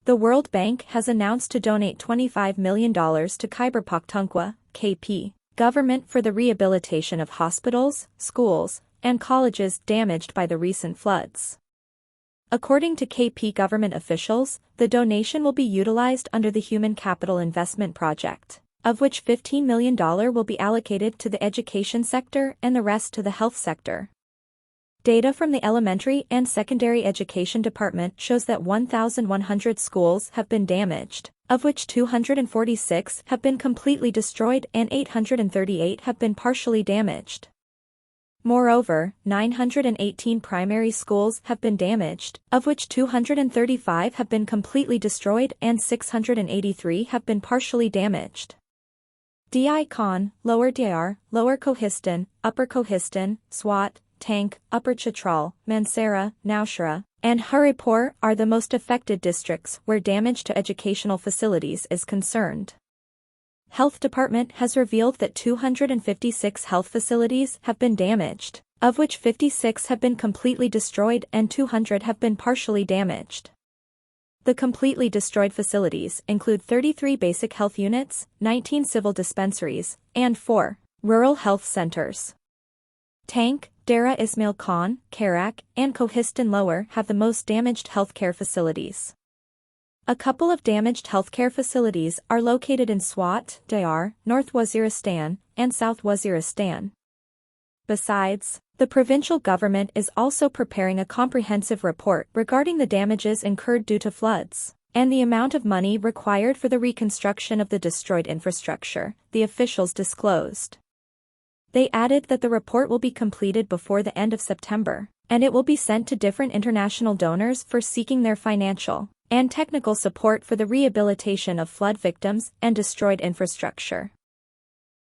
The World Bank has announced to donate $25 million to Khyber Pakhtunkhwa, KP, government for the rehabilitation of hospitals, schools, and colleges damaged by the recent floods. According to KP government officials, the donation will be utilized under the Human Capital Investment Project, of which $15 million will be allocated to the education sector and the rest to the health sector. Data from the Elementary and Secondary Education Department shows that 1,100 schools have been damaged, of which 246 have been completely destroyed and 838 have been partially damaged. Moreover, 918 primary schools have been damaged, of which 235 have been completely destroyed and 683 have been partially damaged. Di Khan, Lower Diyar, Lower Kohistan, Upper Kohistan, Swat, Tank, Upper Chitral, Mansehra, Nowshera, and Haripur are the most affected districts where damage to educational facilities is concerned. Health Department has revealed that 256 health facilities have been damaged, of which 56 have been completely destroyed and 200 have been partially damaged. The completely destroyed facilities include 33 basic health units, 19 civil dispensaries, and 4 rural health centers. Tank, Dera Ismail Khan, Karak, and Kohistan Lower have the most damaged healthcare facilities. A couple of damaged healthcare facilities are located in Swat, Diyar, North Waziristan, and South Waziristan. Besides, the provincial government is also preparing a comprehensive report regarding the damages incurred due to floods, and the amount of money required for the reconstruction of the destroyed infrastructure, the officials disclosed. They added that the report will be completed before the end of September, and it will be sent to different international donors for seeking their financial and technical support for the rehabilitation of flood victims and destroyed infrastructure.